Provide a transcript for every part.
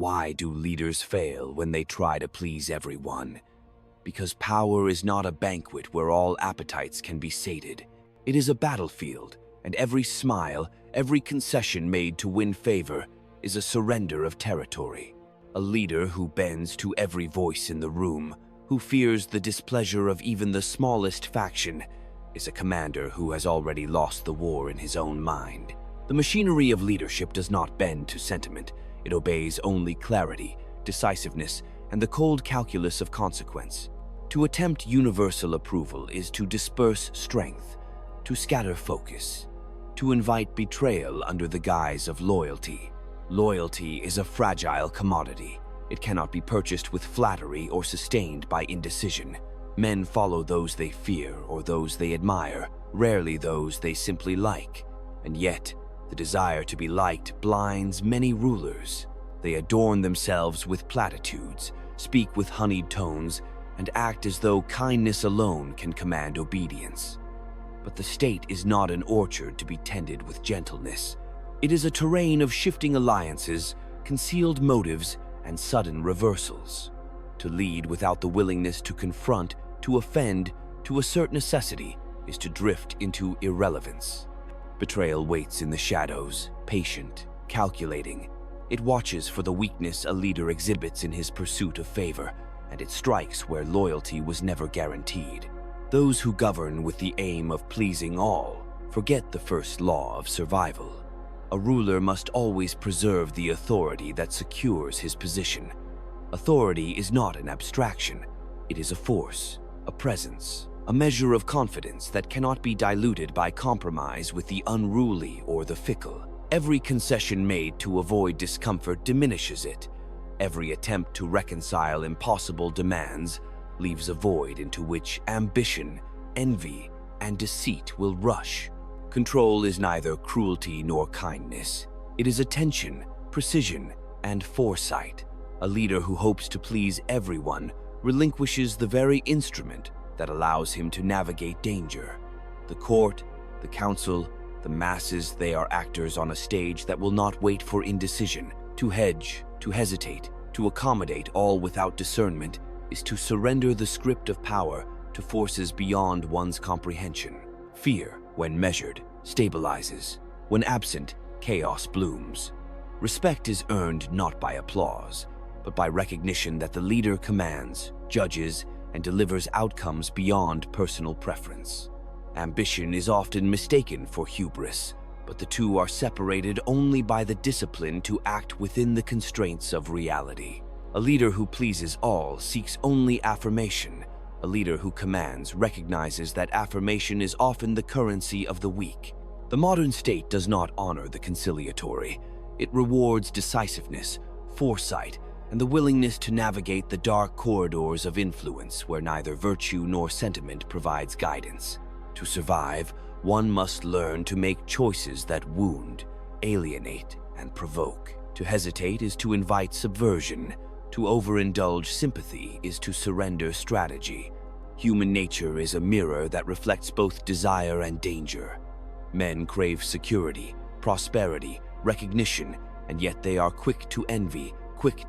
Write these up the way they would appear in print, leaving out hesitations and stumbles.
Why do leaders fail when they try to please everyone? Because power is not a banquet where all appetites can be sated. It is a battlefield, and every smile, every concession made to win favor is a surrender of territory. A leader who bends to every voice in the room, who fears the displeasure of even the smallest faction, is a commander who has already lost the war in his own mind. The machinery of leadership does not bend to sentiment. It obeys only clarity, decisiveness, and the cold calculus of consequence. To attempt universal approval is to disperse strength, to scatter focus, to invite betrayal under the guise of loyalty. Loyalty is a fragile commodity. It cannot be purchased with flattery or sustained by indecision. Men follow those they fear or those they admire, rarely those they simply like. And yet, the desire to be liked blinds many rulers. They adorn themselves with platitudes, speak with honeyed tones, and act as though kindness alone can command obedience. But the state is not an orchard to be tended with gentleness. It is a terrain of shifting alliances, concealed motives, and sudden reversals. To lead without the willingness to confront, to offend, to assert necessity, is to drift into irrelevance. Betrayal waits in the shadows, patient, calculating. It watches for the weakness a leader exhibits in his pursuit of favor, and it strikes where loyalty was never guaranteed. Those who govern with the aim of pleasing all forget the first law of survival. A ruler must always preserve the authority that secures his position. Authority is not an abstraction. It is a force, a presence, a measure of confidence that cannot be diluted by compromise with the unruly or the fickle. Every concession made to avoid discomfort diminishes it. Every attempt to reconcile impossible demands leaves a void into which ambition, envy, and deceit will rush. Control is neither cruelty nor kindness. It is attention, precision, and foresight. A leader who hopes to please everyone relinquishes the very instrument that allows him to navigate danger. The court, the council, the masses, they are actors on a stage that will not wait for indecision. To hedge, to hesitate, to accommodate all without discernment is to surrender the script of power to forces beyond one's comprehension. Fear, when measured, stabilizes. When absent, chaos blooms. Respect is earned not by applause, but by recognition that the leader commands, judges, and delivers outcomes beyond personal preference. Ambition is often mistaken for hubris, but the two are separated only by the discipline to act within the constraints of reality. A leader who pleases all seeks only affirmation. A leader who commands recognizes that affirmation is often the currency of the weak. The modern state does not honor the conciliatory. It rewards decisiveness, foresight, and the willingness to navigate the dark corridors of influence where neither virtue nor sentiment provides guidance. To survive, one must learn to make choices that wound, alienate, and provoke. To hesitate is to invite subversion. To overindulge sympathy is to surrender strategy. Human nature is a mirror that reflects both desire and danger. Men crave security, prosperity, recognition, and yet they are quick to envy, quick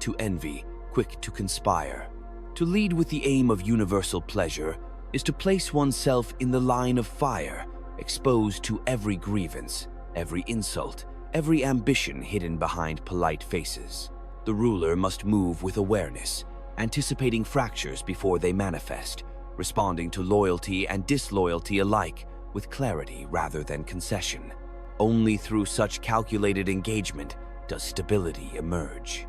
to conspire. To lead with the aim of universal pleasure is to place oneself in the line of fire, exposed to every grievance, every insult, every ambition hidden behind polite faces. The ruler must move with awareness, anticipating fractures before they manifest, responding to loyalty and disloyalty alike with clarity rather than concession. Only through such calculated engagement does stability emerge.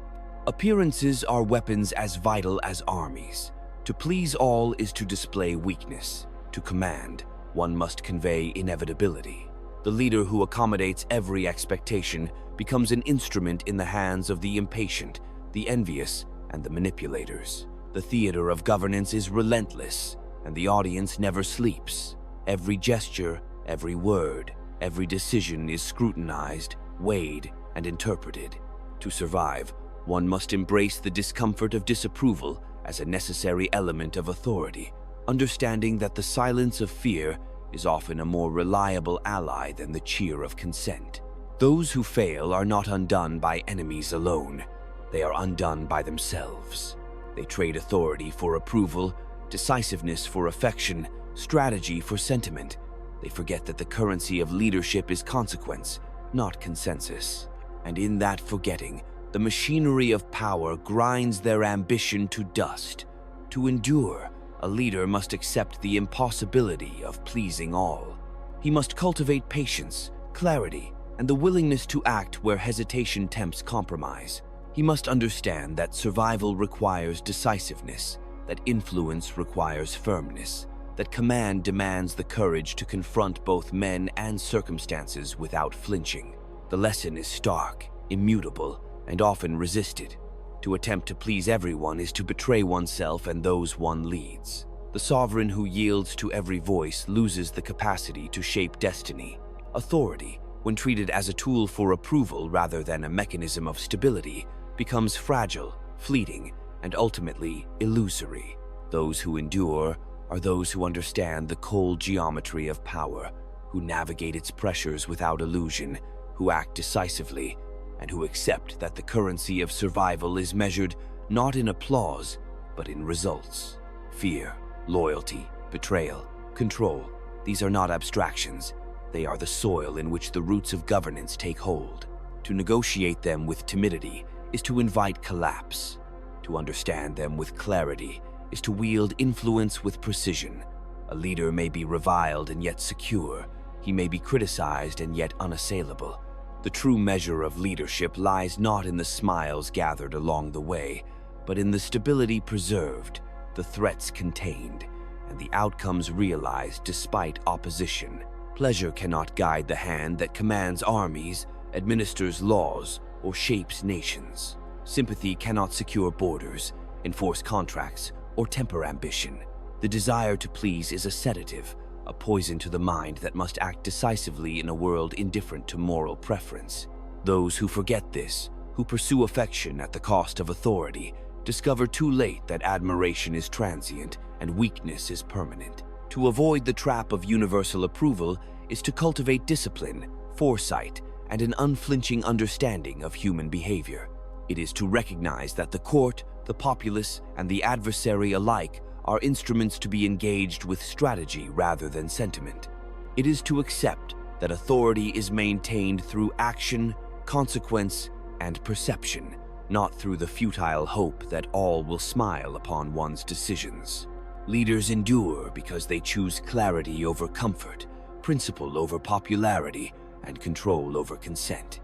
Appearances are weapons as vital as armies. To please all is to display weakness. To command, one must convey inevitability. The leader who accommodates every expectation becomes an instrument in the hands of the impatient, the envious, and the manipulators. The theater of governance is relentless, and the audience never sleeps. Every gesture, every word, every decision is scrutinized, weighed, and interpreted. To survive, one must embrace the discomfort of disapproval as a necessary element of authority, understanding that the silence of fear is often a more reliable ally than the cheer of consent. Those who fail are not undone by enemies alone. they are undone by themselves. They trade authority for approval, decisiveness for affection, strategy for sentiment. They forget that the currency of leadership is consequence, not consensus. And in that forgetting, the machinery of power grinds their ambition to dust. To endure, a leader must accept the impossibility of pleasing all. He must cultivate patience, clarity, and the willingness to act where hesitation tempts compromise. He must understand that survival requires decisiveness, that influence requires firmness, that command demands the courage to confront both men and circumstances without flinching. The lesson is stark, immutable, and often resisted. To attempt to please everyone is to betray oneself and those one leads. The sovereign who yields to every voice loses the capacity to shape destiny. Authority, when treated as a tool for approval rather than a mechanism of stability, becomes fragile, fleeting, and ultimately illusory. Those who endure are those who understand the cold geometry of power, who navigate its pressures without illusion, who act decisively, and who accept that the currency of survival is measured not in applause, but in results. Fear, loyalty, betrayal, control, these are not abstractions. They are the soil in which the roots of governance take hold. To negotiate them with timidity is to invite collapse. To understand them with clarity is to wield influence with precision. A leader may be reviled and yet secure. He may be criticized and yet unassailable. The true measure of leadership lies not in the smiles gathered along the way, but in the stability preserved, the threats contained, and the outcomes realized despite opposition. Pleasure cannot guide the hand that commands armies, administers laws, or shapes nations. Sympathy cannot secure borders, enforce contracts, or temper ambition. The desire to please is a sedative, a poison to the mind that must act decisively in a world indifferent to moral preference. Those who forget this, who pursue affection at the cost of authority, discover too late that admiration is transient and weakness is permanent. To avoid the trap of universal approval is to cultivate discipline, foresight, and an unflinching understanding of human behavior. It is to recognize that the court, the populace, and the adversary alike are instruments to be engaged with strategy rather than sentiment. It is to accept that authority is maintained through action, consequence, and perception, not through the futile hope that all will smile upon one's decisions. Leaders endure because they choose clarity over comfort, principle over popularity, and control over consent.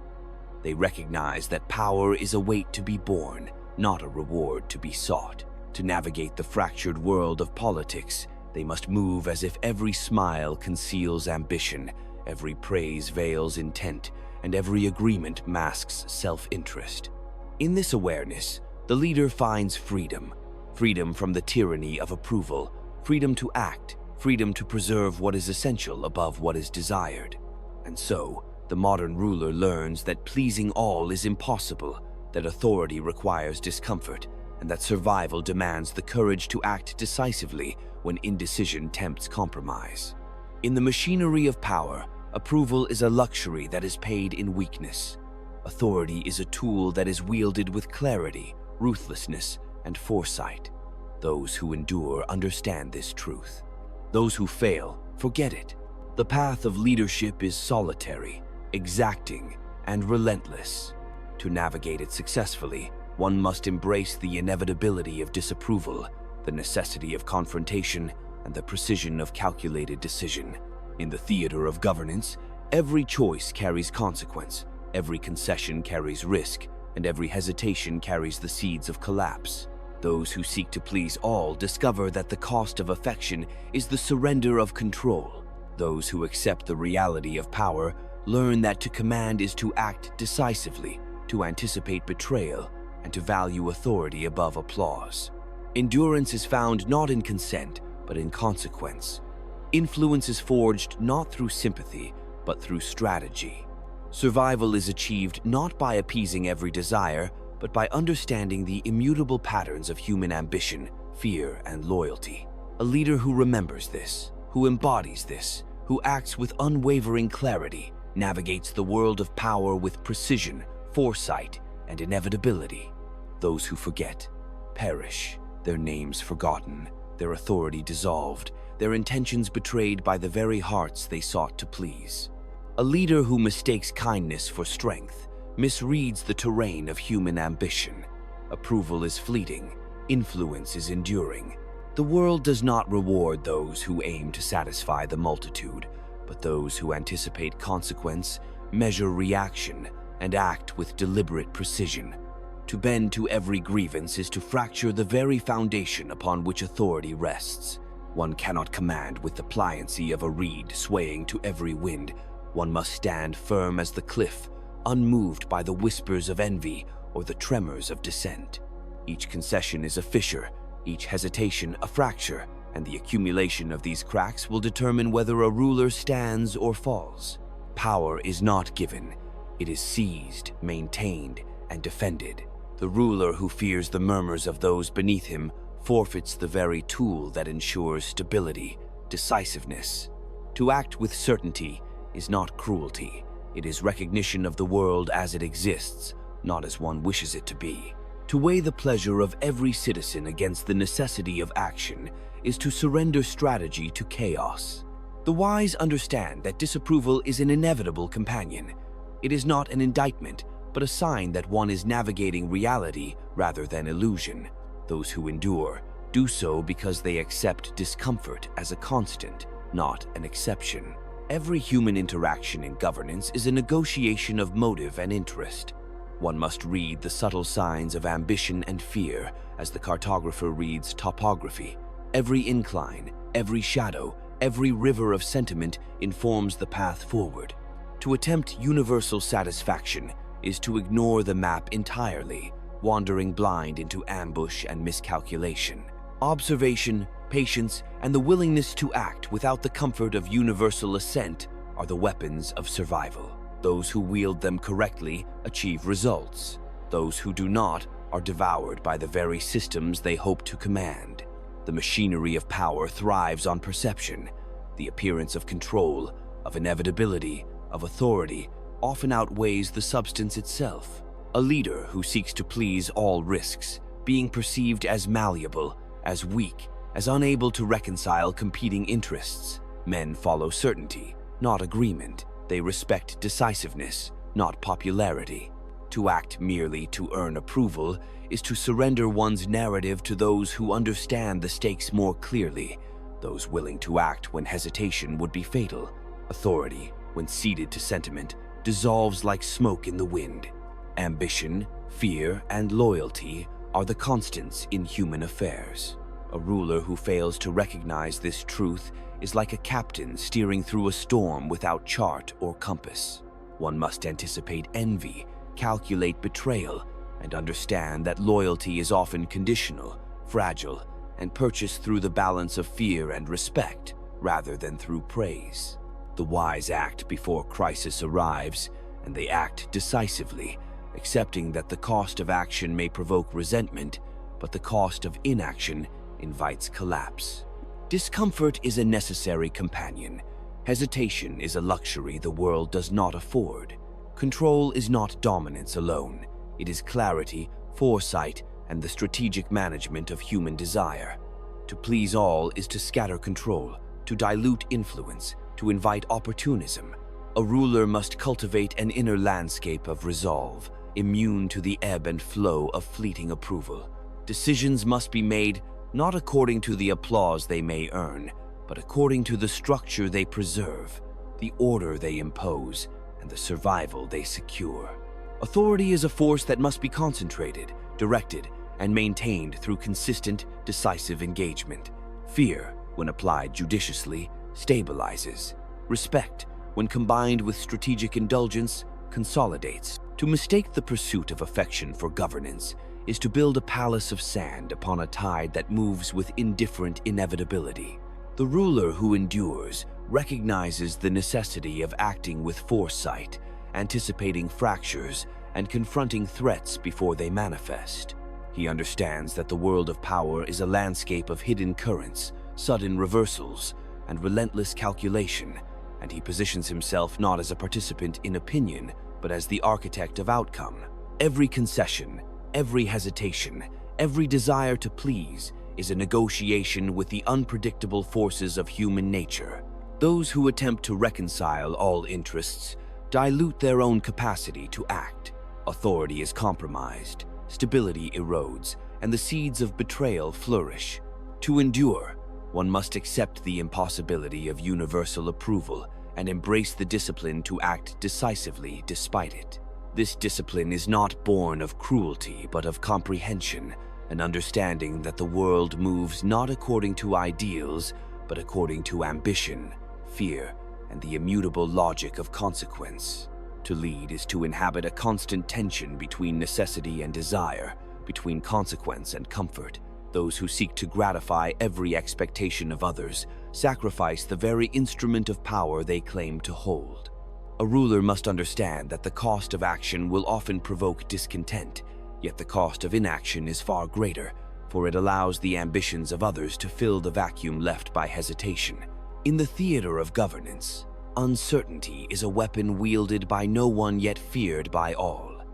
They recognize that power is a weight to be borne, not a reward to be sought. To navigate the fractured world of politics, they must move as if every smile conceals ambition, every praise veils intent, and every agreement masks self-interest. In this awareness, the leader finds freedom. Freedom from the tyranny of approval, freedom to act, freedom to preserve what is essential above what is desired. And so, the modern ruler learns that pleasing all is impossible, that authority requires discomfort, and that survival demands the courage to act decisively when indecision tempts compromise. In the machinery of power, approval is a luxury that is paid in weakness. Authority is a tool that is wielded with clarity, ruthlessness, and foresight. Those who endure understand this truth. Those who fail forget it. The path of leadership is solitary, exacting, and relentless. To navigate it successfully, one must embrace the inevitability of disapproval, the necessity of confrontation, and the precision of calculated decision. In the theater of governance, every choice carries consequence, every concession carries risk, and every hesitation carries the seeds of collapse. Those who seek to please all discover that the cost of affection is the surrender of control. Those who accept the reality of power learn that to command is to act decisively, to anticipate betrayal, and to value authority above applause. Endurance is found not in consent, but in consequence. Influence is forged not through sympathy, but through strategy. Survival is achieved not by appeasing every desire, but by understanding the immutable patterns of human ambition, fear, and loyalty. A leader who remembers this, who embodies this, who acts with unwavering clarity, navigates the world of power with precision, foresight, and inevitability. Those who forget perish, their names forgotten, their authority dissolved, their intentions betrayed by the very hearts they sought to please. A leader who mistakes kindness for strength misreads the terrain of human ambition. Approval is fleeting, influence is enduring. The world does not reward those who aim to satisfy the multitude, but those who anticipate consequence, measure reaction, and act with deliberate precision. To bend to every grievance is to fracture the very foundation upon which authority rests. One cannot command with the pliancy of a reed swaying to every wind. One must stand firm as the cliff, unmoved by the whispers of envy or the tremors of dissent. Each concession is a fissure, each hesitation a fracture, and the accumulation of these cracks will determine whether a ruler stands or falls. Power is not given, it is seized, maintained, and defended. The ruler who fears the murmurs of those beneath him forfeits the very tool that ensures stability, decisiveness. To act with certainty is not cruelty. It is recognition of the world as it exists, not as one wishes it to be. To weigh the pleasure of every citizen against the necessity of action is to surrender strategy to chaos. The wise understand that disapproval is an inevitable companion. It is not an indictment, but a sign that one is navigating reality rather than illusion. Those who endure do so because they accept discomfort as a constant, not an exception. Every human interaction in governance is a negotiation of motive and interest. One must read the subtle signs of ambition and fear as the cartographer reads topography. Every incline, every shadow, every river of sentiment informs the path forward. To attempt universal satisfaction is to ignore the map entirely, wandering blind into ambush and miscalculation. Observation, patience, and the willingness to act without the comfort of universal assent are the weapons of survival. Those who wield them correctly achieve results. Those who do not are devoured by the very systems they hope to command. The machinery of power thrives on perception. The appearance of control, of inevitability, of authority often outweighs the substance itself. A leader who seeks to please all risks, being perceived as malleable, as weak, as unable to reconcile competing interests. Men follow certainty, not agreement. They respect decisiveness, not popularity. To act merely to earn approval is to surrender one's narrative to those who understand the stakes more clearly, those willing to act when hesitation would be fatal. Authority, when ceded to sentiment, dissolves like smoke in the wind. Ambition, fear, and loyalty are the constants in human affairs. A ruler who fails to recognize this truth is like a captain steering through a storm without chart or compass. One must anticipate envy, calculate betrayal, and understand that loyalty is often conditional, fragile, and purchased through the balance of fear and respect rather than through praise. The wise act before crisis arrives, and they act decisively, accepting that the cost of action may provoke resentment, but the cost of inaction invites collapse. Discomfort is a necessary companion. Hesitation is a luxury the world does not afford. Control is not dominance alone. It is clarity, foresight, and the strategic management of human desire. To please all is to scatter control, to dilute influence, to invite opportunism. A ruler must cultivate an inner landscape of resolve, immune to the ebb and flow of fleeting approval. Decisions must be made not according to the applause they may earn, but according to the structure they preserve, the order they impose, and the survival they secure. Authority is a force that must be concentrated, directed, and maintained through consistent, decisive engagement. Fear, when applied judiciously, stabilizes. Respect, when combined with strategic indulgence, consolidates. To mistake the pursuit of affection for governance is to build a palace of sand upon a tide that moves with indifferent inevitability. The ruler who endures recognizes the necessity of acting with foresight, anticipating fractures, and confronting threats before they manifest. He understands that the world of power is a landscape of hidden currents, sudden reversals, and relentless calculation, and he positions himself not as a participant in opinion, but as the architect of outcome. Every concession, Every hesitation, every desire to please, is a negotiation with the unpredictable forces of human nature. Those who attempt to reconcile all interests dilute their own capacity to act. Authority is compromised, stability erodes, and the seeds of betrayal flourish. To endure, one must accept the impossibility of universal approval and embrace the discipline to act decisively despite it. This discipline is not born of cruelty but of comprehension, an understanding that the world moves not according to ideals but according to ambition, fear, and the immutable logic of consequence. To lead is to inhabit a constant tension between necessity and desire, between consequence and comfort. Those who seek to gratify every expectation of others sacrifice the very instrument of power they claim to hold. A ruler must understand that the cost of action will often provoke discontent, yet the cost of inaction is far greater, for it allows the ambitions of others to fill the vacuum left by hesitation. In the theater of governance, uncertainty is a weapon wielded by no one yet feared by all.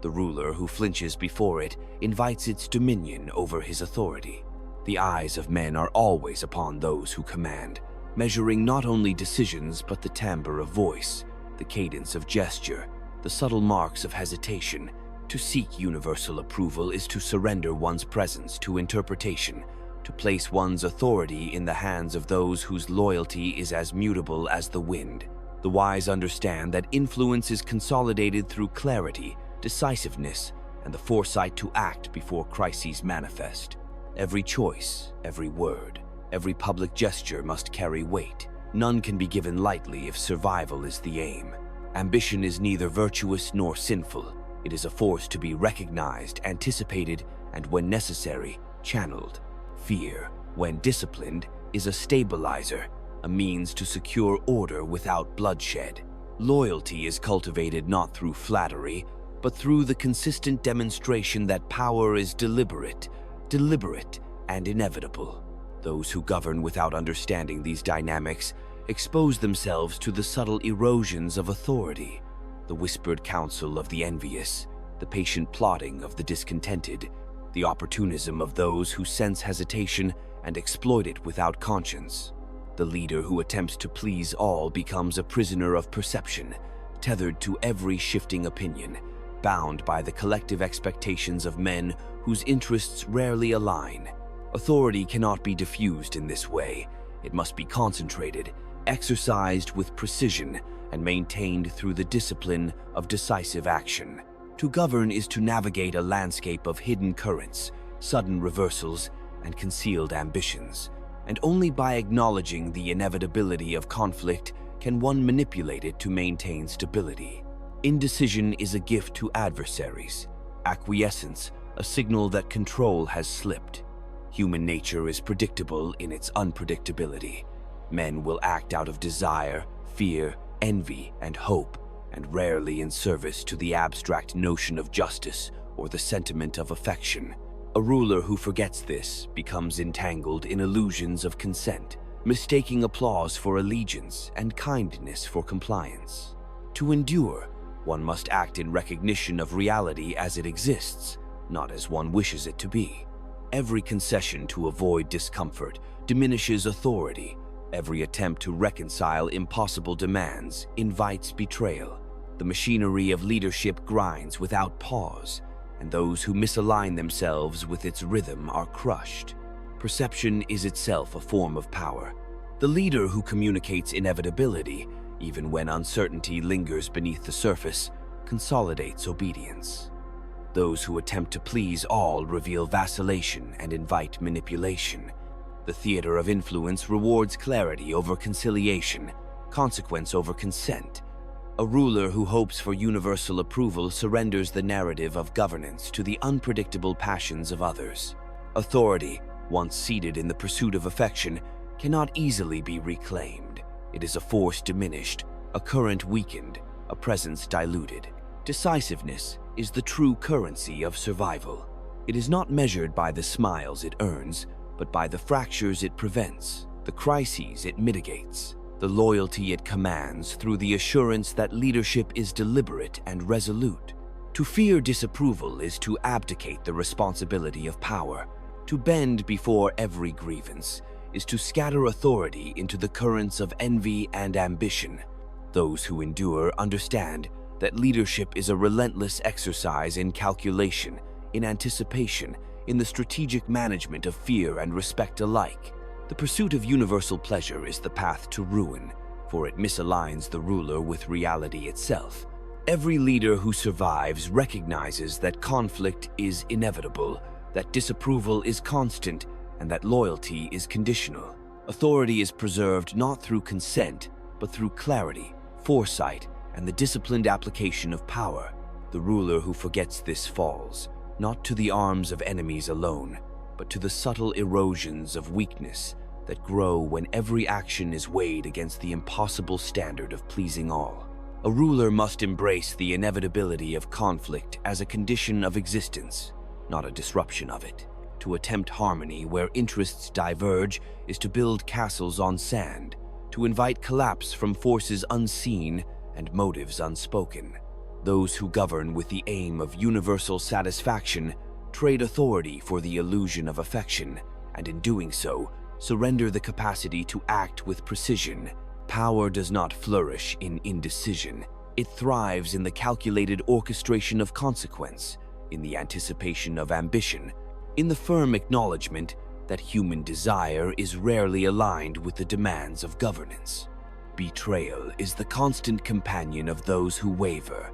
The ruler who flinches before it invites its dominion over his authority. The eyes of men are always upon those who command, measuring not only decisions but the timbre of voice, the cadence of gesture, the subtle marks of hesitation. To seek universal approval is to surrender one's presence to interpretation, to place one's authority in the hands of those whose loyalty is as mutable as the wind. The wise understand that influence is consolidated through clarity, decisiveness, and the foresight to act before crises manifest. Every choice, every word, every public gesture must carry weight. None can be given lightly if survival is the aim. Ambition is neither virtuous nor sinful. It is a force to be recognized, anticipated, and when necessary, channeled. Fear, when disciplined, is a stabilizer, a means to secure order without bloodshed. Loyalty is cultivated not through flattery, but through the consistent demonstration that power is deliberate, and inevitable. Those who govern without understanding these dynamics expose themselves to the subtle erosions of authority, the whispered counsel of the envious, the patient plotting of the discontented, the opportunism of those who sense hesitation and exploit it without conscience. The leader who attempts to please all becomes a prisoner of perception, tethered to every shifting opinion, bound by the collective expectations of men whose interests rarely align. Authority cannot be diffused in this way. It must be concentrated, exercised with precision, and maintained through the discipline of decisive action. To govern is to navigate a landscape of hidden currents, sudden reversals, and concealed ambitions, and only by acknowledging the inevitability of conflict can one manipulate it to maintain stability. Indecision is a gift to adversaries, acquiescence a signal that control has slipped. Human nature is predictable in its unpredictability. Men will act out of desire, fear, envy, and hope, and rarely in service to the abstract notion of justice or the sentiment of affection. A ruler who forgets this becomes entangled in illusions of consent, mistaking applause for allegiance and kindness for compliance. To endure, one must act in recognition of reality as it exists, not as one wishes it to be. Every concession to avoid discomfort diminishes authority. Every attempt to reconcile impossible demands invites betrayal. The machinery of leadership grinds without pause, and those who misalign themselves with its rhythm are crushed. Perception is itself a form of power. The leader who communicates inevitability, even when uncertainty lingers beneath the surface, consolidates obedience. Those who attempt to please all reveal vacillation and invite manipulation. The theater of influence rewards clarity over conciliation, consequence over consent. A ruler who hopes for universal approval surrenders the narrative of governance to the unpredictable passions of others. Authority, once seated in the pursuit of affection, cannot easily be reclaimed. It is a force diminished, a current weakened, a presence diluted. Decisiveness is the true currency of survival. It is not measured by the smiles it earns, but by the fractures it prevents, the crises it mitigates, the loyalty it commands through the assurance that leadership is deliberate and resolute. To fear disapproval is to abdicate the responsibility of power. To bend before every grievance is to scatter authority into the currents of envy and ambition. Those who endure understand that leadership is a relentless exercise in calculation, in anticipation, in the strategic management of fear and respect alike. The pursuit of universal pleasure is the path to ruin, for it misaligns the ruler with reality itself. Every leader who survives recognizes that conflict is inevitable, that disapproval is constant, and that loyalty is conditional. Authority is preserved not through consent, but through clarity, foresight, and the disciplined application of power. The ruler who forgets this falls, not to the arms of enemies alone, but to the subtle erosions of weakness that grow when every action is weighed against the impossible standard of pleasing all. A ruler must embrace the inevitability of conflict as a condition of existence, not a disruption of it. To attempt harmony where interests diverge is to build castles on sand, to invite collapse from forces unseen and motives unspoken. Those who govern with the aim of universal satisfaction trade authority for the illusion of affection, and in doing so, surrender the capacity to act with precision. Power does not flourish in indecision. It thrives in the calculated orchestration of consequence, in the anticipation of ambition, in the firm acknowledgement that human desire is rarely aligned with the demands of governance. Betrayal is the constant companion of those who waver.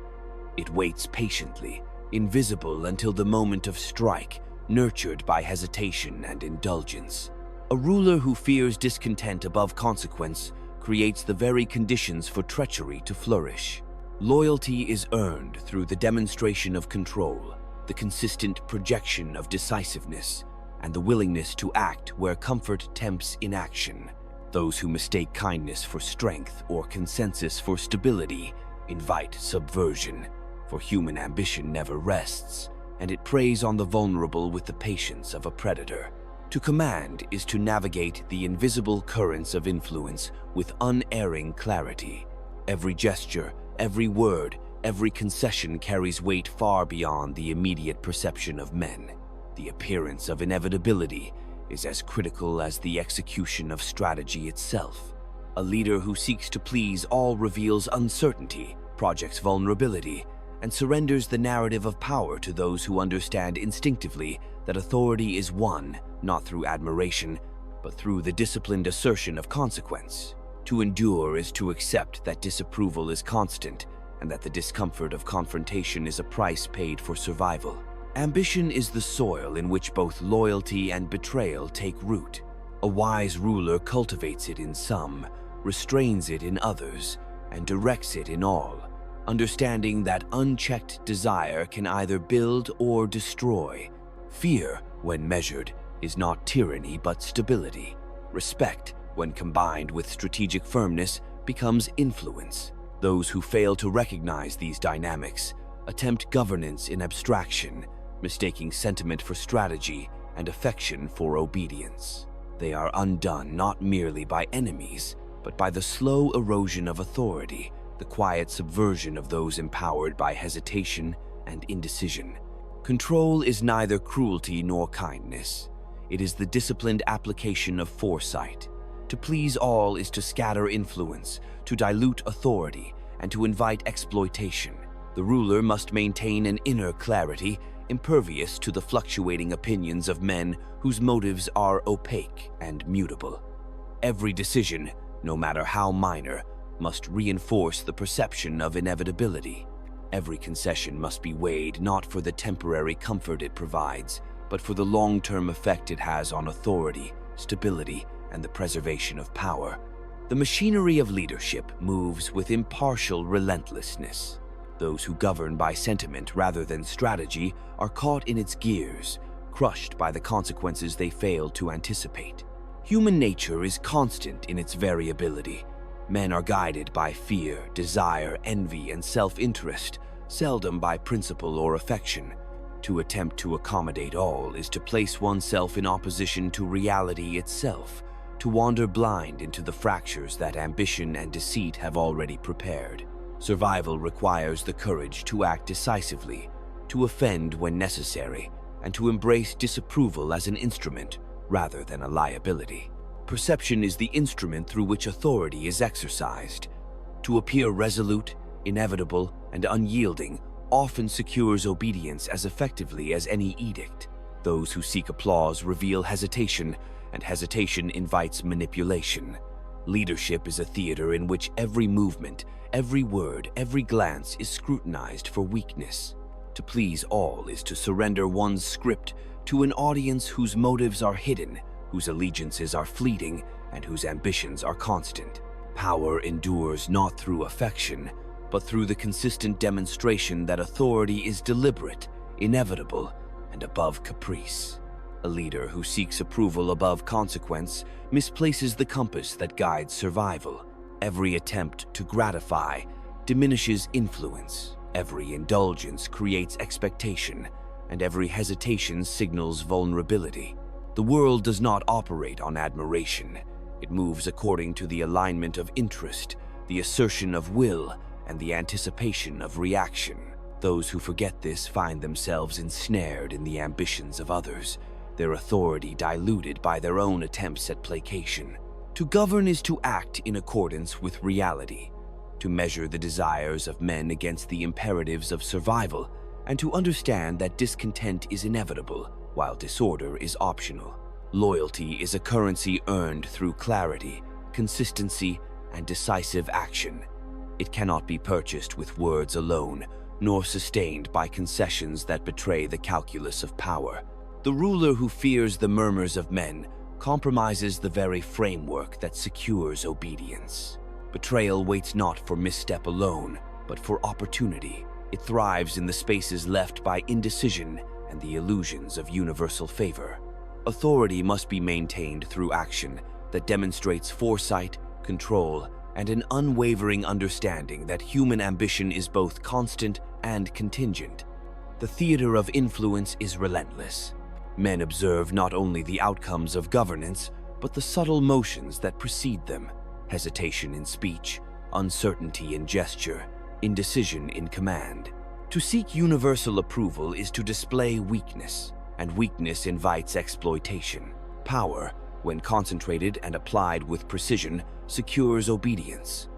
It waits patiently, invisible until the moment of strike, nurtured by hesitation and indulgence. A ruler who fears discontent above consequence creates the very conditions for treachery to flourish. Loyalty is earned through the demonstration of control, the consistent projection of decisiveness, and the willingness to act where comfort tempts inaction. Those who mistake kindness for strength or consensus for stability invite subversion, for human ambition never rests, and it preys on the vulnerable with the patience of a predator. To command is to navigate the invisible currents of influence with unerring clarity. Every gesture, every word, every concession carries weight far beyond the immediate perception of men. The appearance of inevitability is as critical as the execution of strategy itself. A leader who seeks to please all reveals uncertainty, projects vulnerability, and surrenders the narrative of power to those who understand instinctively that authority is won not through admiration, but through the disciplined assertion of consequence. To endure is to accept that disapproval is constant and that the discomfort of confrontation is a price paid for survival. Ambition is the soil in which both loyalty and betrayal take root. A wise ruler cultivates it in some, restrains it in others, and directs it in all, understanding that unchecked desire can either build or destroy. Fear, when measured, is not tyranny but stability. Respect, when combined with strategic firmness, becomes influence. Those who fail to recognize these dynamics attempt governance in abstraction, mistaking sentiment for strategy and affection for obedience. They are undone not merely by enemies, but by the slow erosion of authority, the quiet subversion of those empowered by hesitation and indecision. Control is neither cruelty nor kindness. It is the disciplined application of foresight. To please all is to scatter influence, to dilute authority, and to invite exploitation. The ruler must maintain an inner clarity, impervious to the fluctuating opinions of men whose motives are opaque and mutable. Every decision, no matter how minor, must reinforce the perception of inevitability. Every concession must be weighed not for the temporary comfort it provides, but for the long-term effect it has on authority, stability, and the preservation of power. The machinery of leadership moves with impartial relentlessness. Those who govern by sentiment rather than strategy are caught in its gears, crushed by the consequences they failed to anticipate. Human nature is constant in its variability. Men are guided by fear, desire, envy, and self-interest, seldom by principle or affection. To attempt to accommodate all is to place oneself in opposition to reality itself, to wander blind into the fractures that ambition and deceit have already prepared. Survival requires the courage to act decisively, to offend when necessary, and to embrace disapproval as an instrument rather than a liability. Perception is the instrument through which authority is exercised. To appear resolute, inevitable, and unyielding often secures obedience as effectively as any edict. Those who seek applause reveal hesitation, and hesitation invites manipulation. Leadership is a theater in which every movement, every word, every glance is scrutinized for weakness. To please all is to surrender one's script to an audience whose motives are hidden, whose allegiances are fleeting, and whose ambitions are constant. Power endures not through affection, but through the consistent demonstration that authority is deliberate, inevitable, and above caprice. A leader who seeks approval above consequence misplaces the compass that guides survival. Every attempt to gratify diminishes influence. Every indulgence creates expectation, and every hesitation signals vulnerability. The world does not operate on admiration. It moves according to the alignment of interest, the assertion of will, and the anticipation of reaction. Those who forget this find themselves ensnared in the ambitions of others, their authority diluted by their own attempts at placation. To govern is to act in accordance with reality, to measure the desires of men against the imperatives of survival, and to understand that discontent is inevitable, while disorder is optional. Loyalty is a currency earned through clarity, consistency, and decisive action. It cannot be purchased with words alone, nor sustained by concessions that betray the calculus of power. The ruler who fears the murmurs of men compromises the very framework that secures obedience. Betrayal waits not for misstep alone, but for opportunity. It thrives in the spaces left by indecision and the illusions of universal favor. Authority must be maintained through action that demonstrates foresight, control, and an unwavering understanding that human ambition is both constant and contingent. The theater of influence is relentless. Men observe not only the outcomes of governance, but the subtle motions that precede them: hesitation in speech, uncertainty in gesture, indecision in command. To seek universal approval is to display weakness, and weakness invites exploitation. Power, when concentrated and applied with precision, secures obedience.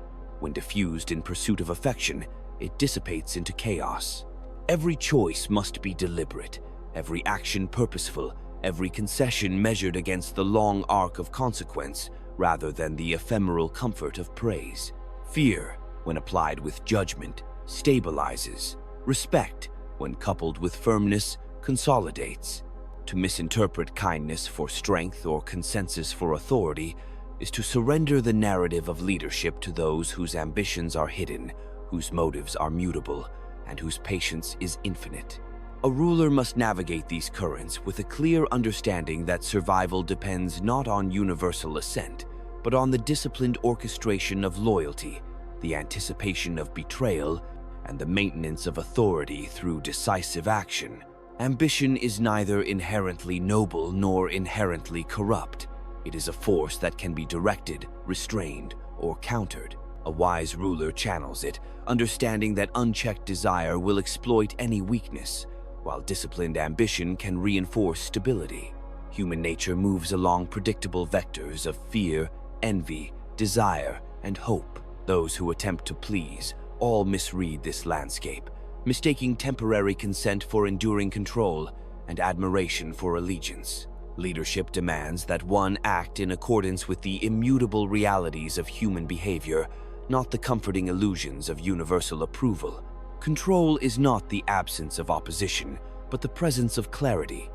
When diffused in pursuit of affection, it dissipates into chaos. Every choice must be deliberate, every action purposeful, every concession measured against the long arc of consequence rather than the ephemeral comfort of praise. Fear, when applied with judgment, stabilizes. Respect, when coupled with firmness, consolidates. To misinterpret kindness for strength or consensus for authority is to surrender the narrative of leadership to those whose ambitions are hidden, whose motives are mutable, and whose patience is infinite. A ruler must navigate these currents with a clear understanding that survival depends not on universal assent, but on the disciplined orchestration of loyalty, the anticipation of betrayal, and the maintenance of authority through decisive action. Ambition is neither inherently noble nor inherently corrupt. It is a force that can be directed, restrained, or countered. A wise ruler channels it, understanding that unchecked desire will exploit any weakness, while disciplined ambition can reinforce stability. Human nature moves along predictable vectors of fear, envy, desire, and hope. Those who attempt to please all misread this landscape, mistaking temporary consent for enduring control and admiration for allegiance. Leadership demands that one act in accordance with the immutable realities of human behavior, not the comforting illusions of universal approval. Control is not the absence of opposition, but the presence of clarity.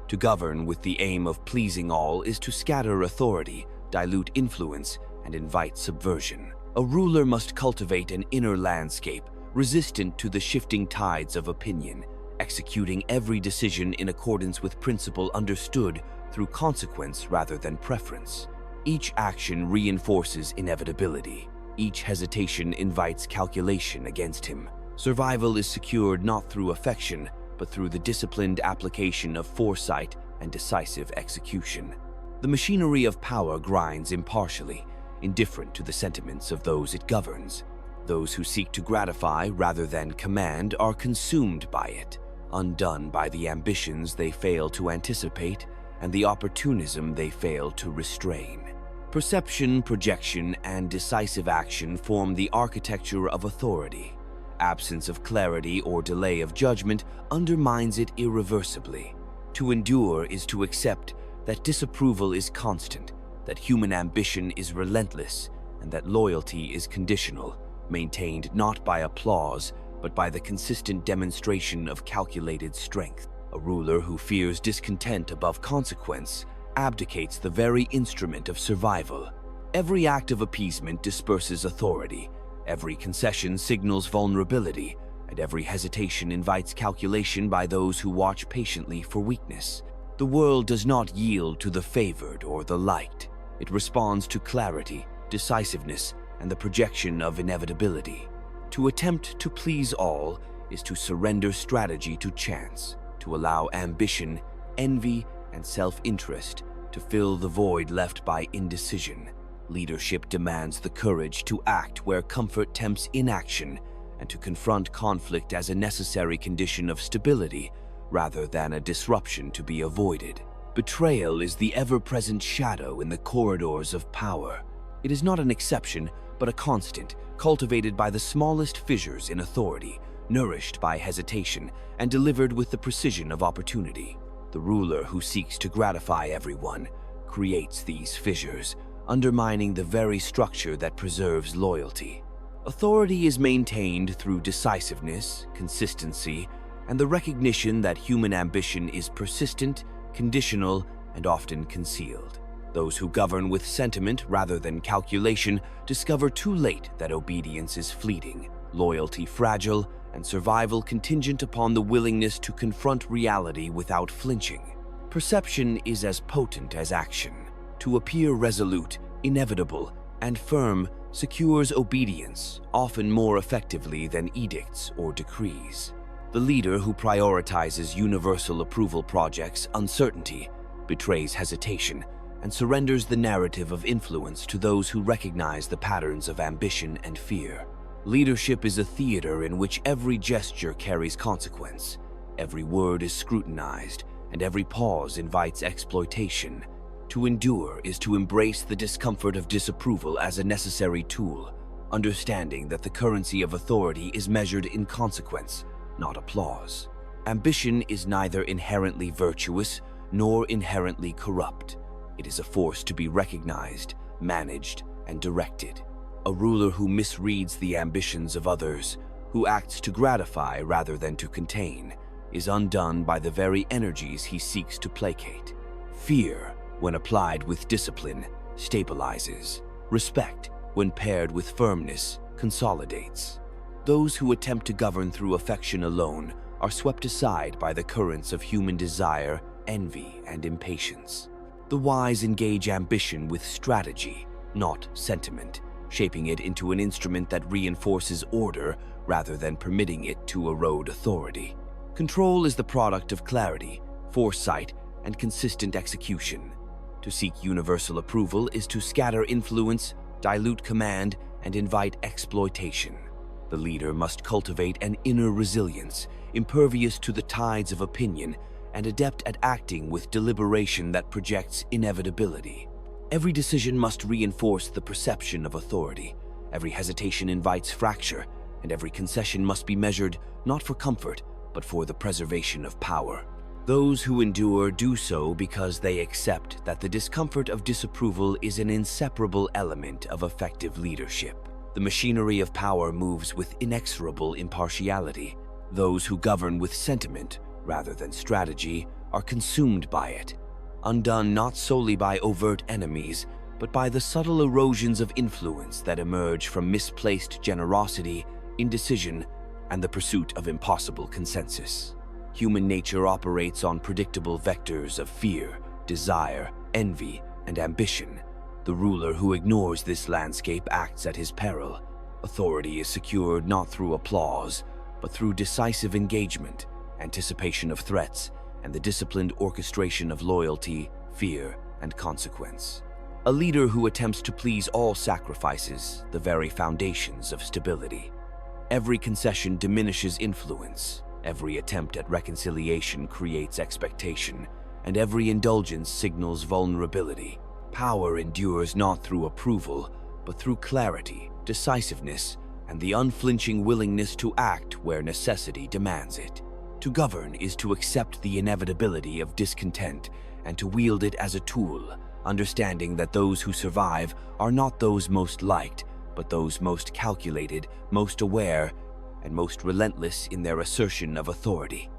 To govern with the aim of pleasing all is to scatter authority, dilute influence, and invite subversion. A ruler must cultivate an inner landscape, resistant to the shifting tides of opinion, executing every decision in accordance with principle understood through consequence rather than preference. Each action reinforces inevitability. Each hesitation invites calculation against him. Survival is secured not through affection, but through the disciplined application of foresight and decisive execution. The machinery of power grinds impartially, indifferent to the sentiments of those it governs. Those who seek to gratify rather than command are consumed by it. undone by the ambitions they fail to anticipate and the opportunism they fail to restrain. Perception, projection, and decisive action form the architecture of authority. Absence of clarity or delay of judgment undermines it irreversibly. To endure is to accept that disapproval is constant, that human ambition is relentless, and that loyalty is conditional, maintained not by applause, but by the consistent demonstration of calculated strength. A ruler who fears discontent above consequence abdicates the very instrument of survival. Every act of appeasement disperses authority, every concession signals vulnerability, and every hesitation invites calculation by those who watch patiently for weakness. The world does not yield to the favored or the liked. It responds to clarity, decisiveness, and the projection of inevitability. To attempt to please all is to surrender strategy to chance, to allow ambition, envy, and self-interest to fill the void left by indecision. Leadership demands the courage to act where comfort tempts inaction and to confront conflict as a necessary condition of stability rather than a disruption to be avoided. Betrayal is the ever-present shadow in the corridors of power. It is not an exception, but a constant, cultivated by the smallest fissures in authority, nourished by hesitation, and delivered with the precision of opportunity. The ruler who seeks to gratify everyone creates these fissures, undermining the very structure that preserves loyalty. Authority is maintained through decisiveness, consistency, and the recognition that human ambition is persistent, conditional, and often concealed. Those who govern with sentiment rather than calculation discover too late that obedience is fleeting, loyalty fragile, and survival contingent upon the willingness to confront reality without flinching. Perception is as potent as action. To appear resolute, inevitable, and firm secures obedience, often more effectively than edicts or decrees. The leader who prioritizes universal approval projects uncertainty, betrays hesitation, and surrenders the narrative of influence to those who recognize the patterns of ambition and fear. Leadership is a theater in which every gesture carries consequence, every word is scrutinized, and every pause invites exploitation. To endure is to embrace the discomfort of disapproval as a necessary tool, understanding that the currency of authority is measured in consequence, not applause. Ambition is neither inherently virtuous nor inherently corrupt. It is a force to be recognized, managed, and directed. A ruler who misreads the ambitions of others, who acts to gratify rather than to contain, is undone by the very energies he seeks to placate. Fear, when applied with discipline, stabilizes. Respect, when paired with firmness, consolidates. Those who attempt to govern through affection alone are swept aside by the currents of human desire, envy, and impatience. The wise engage ambition with strategy, not sentiment, shaping it into an instrument that reinforces order rather than permitting it to erode authority. Control is the product of clarity, foresight, and consistent execution. To seek universal approval is to scatter influence, dilute command, and invite exploitation. The leader must cultivate an inner resilience, impervious to the tides of opinion, and adept at acting with deliberation that projects inevitability. Every decision must reinforce the perception of authority. Every hesitation invites fracture, and every concession must be measured not for comfort, but for the preservation of power. Those who endure do so because they accept that the discomfort of disapproval is an inseparable element of effective leadership. The machinery of power moves with inexorable impartiality. Those who govern with sentiment rather than strategy are consumed by it, undone not solely by overt enemies, but by the subtle erosions of influence that emerge from misplaced generosity, indecision, and the pursuit of impossible consensus. Human nature operates on predictable vectors of fear, desire, envy, and ambition. The ruler who ignores this landscape acts at his peril. Authority is secured not through applause, but through decisive engagement, anticipation of threats, and the disciplined orchestration of loyalty, fear, and consequence. A leader who attempts to please all sacrifices the very foundations of stability. Every concession diminishes influence, Every attempt at reconciliation creates expectation, and every indulgence signals vulnerability. Power endures not through approval, but through clarity, decisiveness, and the unflinching willingness to act where necessity demands it. To govern is to accept the inevitability of discontent and to wield it as a tool, understanding that those who survive are not those most liked, but those most calculated, most aware, and most relentless in their assertion of authority.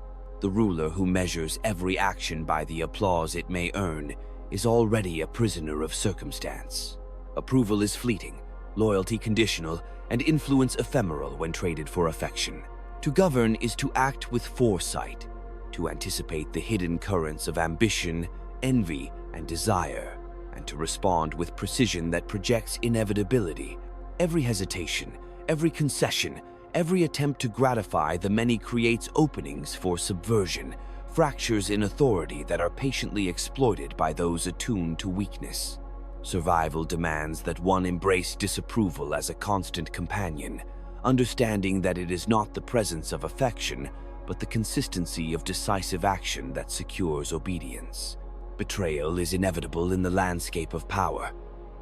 The ruler who measures every action by the applause it may earn is already a prisoner of circumstance. Approval is fleeting, loyalty conditional, and influence ephemeral when traded for affection. To govern is to act with foresight, to anticipate the hidden currents of ambition, envy, and desire, and to respond with precision that projects inevitability. Every hesitation, every concession, every attempt to gratify the many creates openings for subversion, fractures in authority that are patiently exploited by those attuned to weakness. Survival demands that one embrace disapproval as a constant companion, understanding that it is not the presence of affection, but the consistency of decisive action that secures obedience. Betrayal is inevitable in the landscape of power.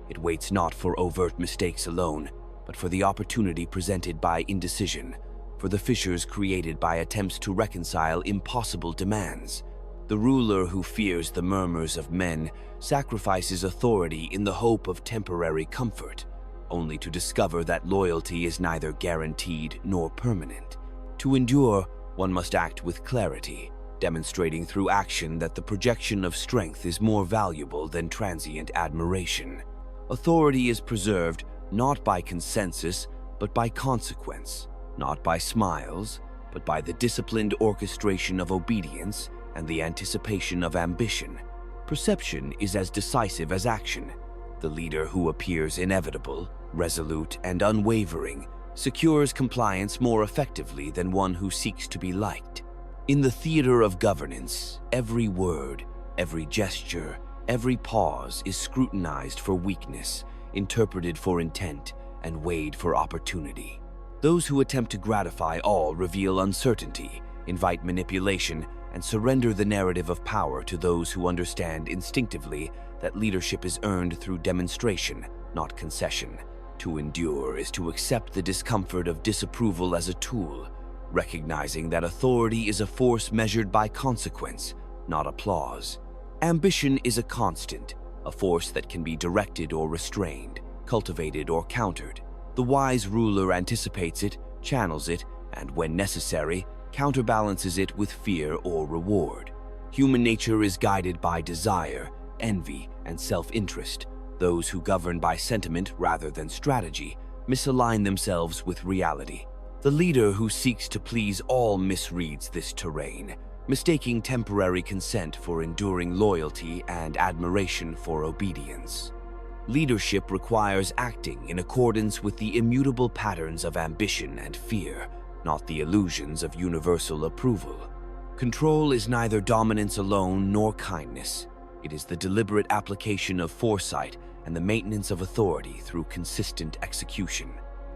It waits not for overt mistakes alone, but for the opportunity presented by indecision, for the fissures created by attempts to reconcile impossible demands. The ruler who fears the murmurs of men sacrifices authority in the hope of temporary comfort, only to discover that loyalty is neither guaranteed nor permanent. To endure, one must act with clarity, demonstrating through action that the projection of strength is more valuable than transient admiration. Authority is preserved not by consensus, but by consequence, not by smiles, but by the disciplined orchestration of obedience and the anticipation of ambition. Perception is as decisive as action. The leader who appears inevitable, resolute, and unwavering secures compliance more effectively than one who seeks to be liked. In the theater of governance, every word, every gesture, every pause is scrutinized for weakness, interpreted for intent, and weighed for opportunity. Those who attempt to gratify all reveal uncertainty, invite manipulation, and surrender the narrative of power to those who understand instinctively that leadership is earned through demonstration, not concession. To endure is to accept the discomfort of disapproval as a tool, recognizing that authority is a force measured by consequence, not applause. Ambition is a constant, a force that can be directed or restrained, cultivated or countered. The wise ruler anticipates it, channels it, and when necessary, counterbalances it with fear or reward. Human nature is guided by desire, envy, and self-interest. Those who govern by sentiment rather than strategy misalign themselves with reality. The leader who seeks to please all misreads this terrain, mistaking temporary consent for enduring loyalty and admiration for obedience. Leadership requires acting in accordance with the immutable patterns of ambition and fear, not the illusions of universal approval. Control is neither dominance alone nor kindness. It is the deliberate application of foresight and the maintenance of authority through consistent execution.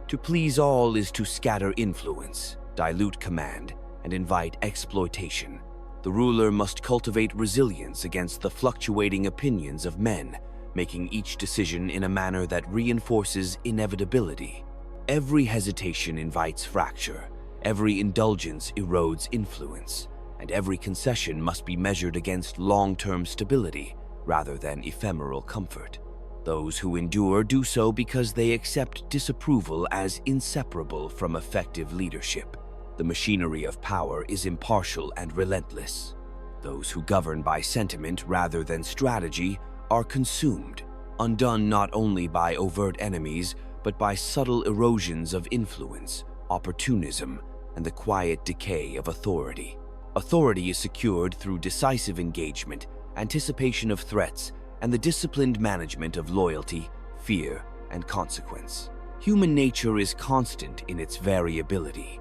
To please all is to scatter influence, dilute command, and invite exploitation. The ruler must cultivate resilience against the fluctuating opinions of men, making each decision in a manner that reinforces inevitability. Every hesitation invites fracture, every indulgence erodes influence, and every concession must be measured against long-term stability rather than ephemeral comfort. Those who endure do so because they accept disapproval as inseparable from effective leadership. The machinery of power is impartial and relentless. Those who govern by sentiment rather than strategy are consumed, undone not only by overt enemies, but by subtle erosions of influence, opportunism, and the quiet decay of authority. Authority is secured through decisive engagement, anticipation of threats, and the disciplined management of loyalty, fear, and consequence. Human nature is constant in its variability.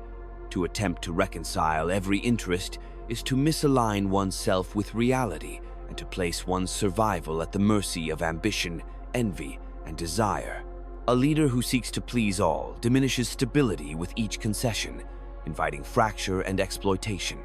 To attempt to reconcile every interest is to misalign oneself with reality and to place one's survival at the mercy of ambition, envy, and desire. A leader who seeks to please all diminishes stability with each concession, inviting fracture and exploitation.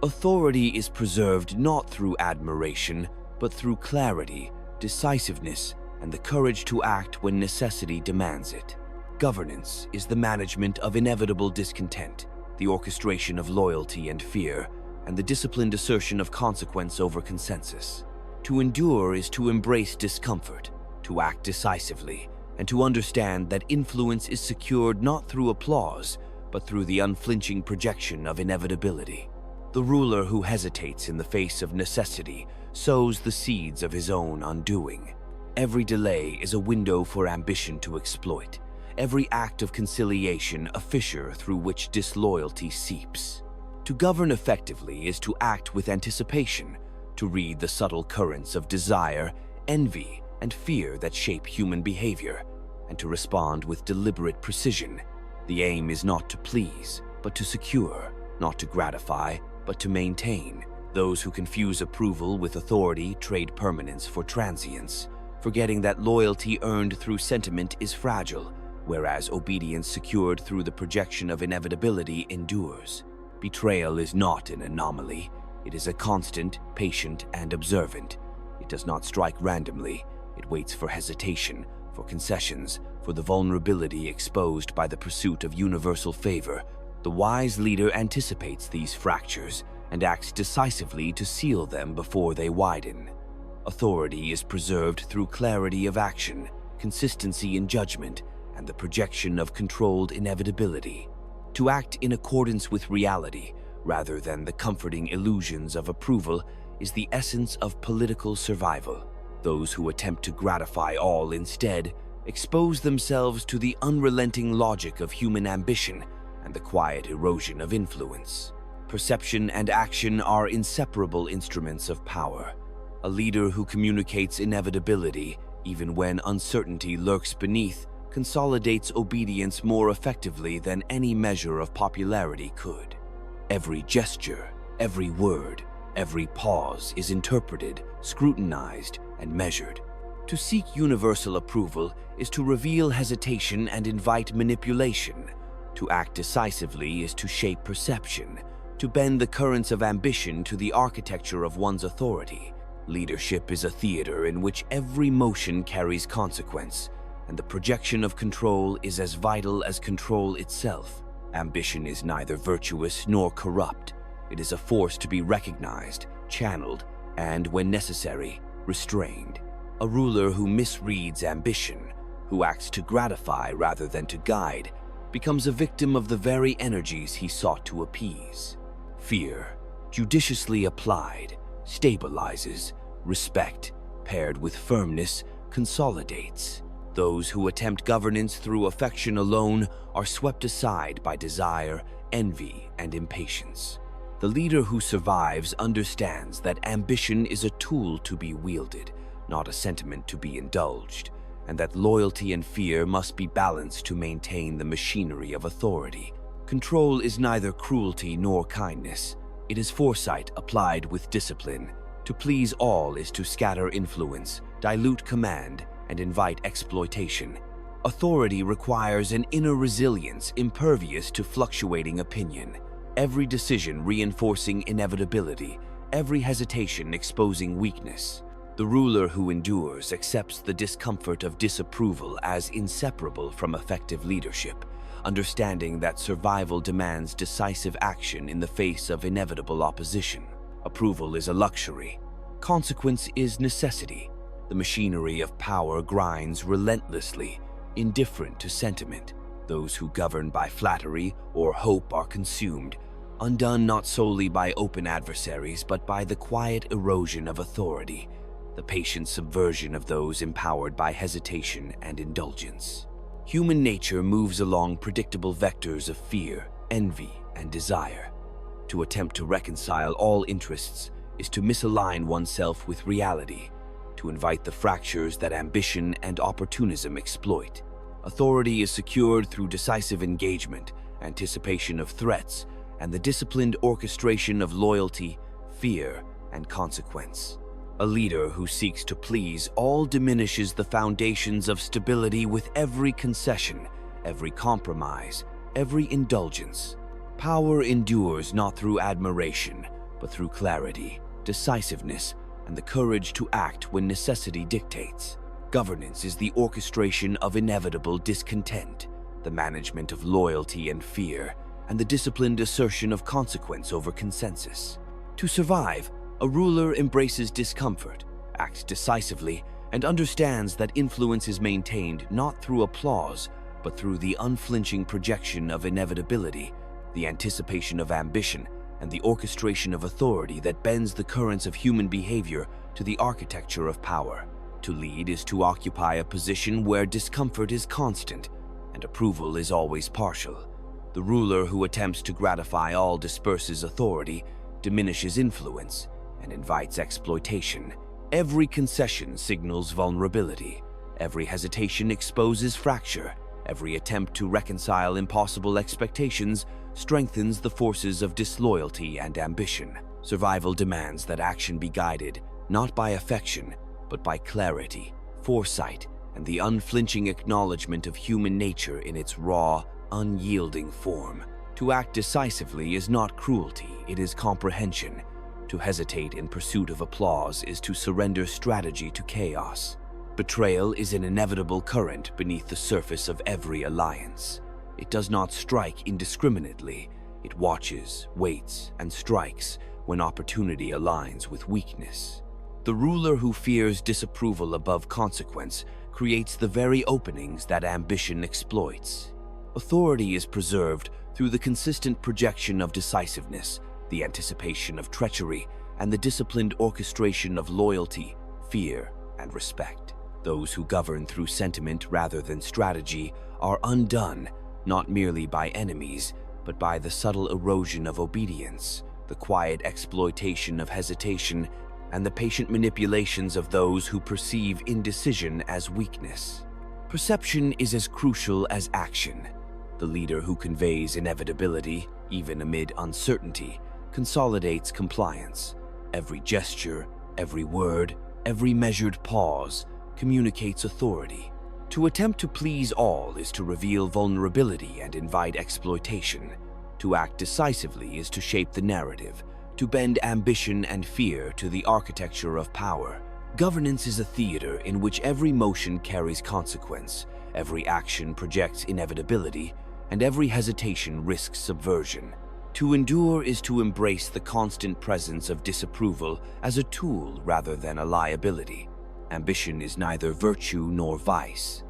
Authority is preserved not through admiration, but through clarity, decisiveness, and the courage to act when necessity demands it. Governance is the management of inevitable discontent, the orchestration of loyalty and fear, and the disciplined assertion of consequence over consensus. To endure is to embrace discomfort, to act decisively, and to understand that influence is secured not through applause, but through the unflinching projection of inevitability. The ruler who hesitates in the face of necessity sows the seeds of his own undoing. Every delay is a window for ambition to exploit. Every act of conciliation a fissure through which disloyalty seeps. To govern effectively is to act with anticipation, to read the subtle currents of desire, envy, and fear that shape human behavior, and to respond with deliberate precision. The aim is not to please, but to secure, not to gratify, but to maintain. Those who confuse approval with authority trade permanence for transience, forgetting that loyalty earned through sentiment is fragile, whereas obedience secured through the projection of inevitability endures. Betrayal is not an anomaly. It is a constant, patient, and observant. It does not strike randomly. It waits for hesitation, for concessions, for the vulnerability exposed by the pursuit of universal favor. The wise leader anticipates these fractures and acts decisively to seal them before they widen. Authority is preserved through clarity of action, consistency in judgment, and the projection of controlled inevitability. To act in accordance with reality, rather than the comforting illusions of approval, is the essence of political survival. Those who attempt to gratify all instead expose themselves to the unrelenting logic of human ambition and the quiet erosion of influence. Perception and action are inseparable instruments of power. A leader who communicates inevitability, even when uncertainty lurks beneath, consolidates obedience more effectively than any measure of popularity could. Every gesture, every word, every pause is interpreted, scrutinized, and measured. To seek universal approval is to reveal hesitation and invite manipulation. To act decisively is to shape perception, to bend the currents of ambition to the architecture of one's authority. Leadership is a theater in which every motion carries consequence, and the projection of control is as vital as control itself. Ambition is neither virtuous nor corrupt. It is a force to be recognized, channeled, and, when necessary, restrained. A ruler who misreads ambition, who acts to gratify rather than to guide, becomes a victim of the very energies he sought to appease. Fear, judiciously applied, stabilizes. Respect, paired with firmness, consolidates. Those who attempt governance through affection alone are swept aside by desire, envy, and impatience. The leader who survives understands that ambition is a tool to be wielded, not a sentiment to be indulged, and that loyalty and fear must be balanced to maintain the machinery of authority. Control is neither cruelty nor kindness. It is foresight applied with discipline. To please all is to scatter influence, dilute command, and invite exploitation. Authority requires an inner resilience impervious to fluctuating opinion. Every decision reinforcing inevitability, every hesitation exposing weakness. The ruler who endures accepts the discomfort of disapproval as inseparable from effective leadership, understanding that survival demands decisive action in the face of inevitable opposition. Approval is a luxury. Consequence is necessity. The machinery of power grinds relentlessly, indifferent to sentiment. Those who govern by flattery or hope are consumed, undone not solely by open adversaries, but by the quiet erosion of authority, the patient subversion of those empowered by hesitation and indulgence. Human nature moves along predictable vectors of fear, envy, and desire. To attempt to reconcile all interests is to misalign oneself with reality, to invite the fractures that ambition and opportunism exploit. Authority is secured through decisive engagement, anticipation of threats, and the disciplined orchestration of loyalty, fear, and consequence. A leader who seeks to please all diminishes the foundations of stability with every concession, every compromise, every indulgence. Power endures not through admiration, but through clarity, decisiveness, and the courage to act when necessity dictates. Governance is the orchestration of inevitable discontent, the management of loyalty and fear, and the disciplined assertion of consequence over consensus. To survive, a ruler embraces discomfort, acts decisively, and understands that influence is maintained not through applause, but through the unflinching projection of inevitability, the anticipation of ambition, and the orchestration of authority that bends the currents of human behavior to the architecture of power. To lead is to occupy a position where discomfort is constant and approval is always partial. The ruler who attempts to gratify all disperses authority, diminishes influence, and invites exploitation. Every concession signals vulnerability. Every hesitation exposes fracture. Every attempt to reconcile impossible expectations strengthens the forces of disloyalty and ambition. Survival demands that action be guided not by affection, but by clarity, foresight, and the unflinching acknowledgement of human nature in its raw, unyielding form. To act decisively is not cruelty, it is comprehension. To hesitate in pursuit of applause is to surrender strategy to chaos. Betrayal is an inevitable current beneath the surface of every alliance. It does not strike indiscriminately. It watches, waits, and strikes when opportunity aligns with weakness. The ruler who fears disapproval above consequence creates the very openings that ambition exploits. Authority is preserved through the consistent projection of decisiveness, the anticipation of treachery, and the disciplined orchestration of loyalty, fear, and respect. Those who govern through sentiment rather than strategy are undone, not merely by enemies, but by the subtle erosion of obedience, the quiet exploitation of hesitation, and the patient manipulations of those who perceive indecision as weakness. Perception is as crucial as action. The leader who conveys inevitability, even amid uncertainty, consolidates compliance. Every gesture, every word, every measured pause communicates authority. To attempt to please all is to reveal vulnerability and invite exploitation. To act decisively is to shape the narrative, to bend ambition and fear to the architecture of power. Governance is a theater in which every motion carries consequence, every action projects inevitability, and every hesitation risks subversion. To endure is to embrace the constant presence of disapproval as a tool rather than a liability. Ambition is neither virtue nor vice.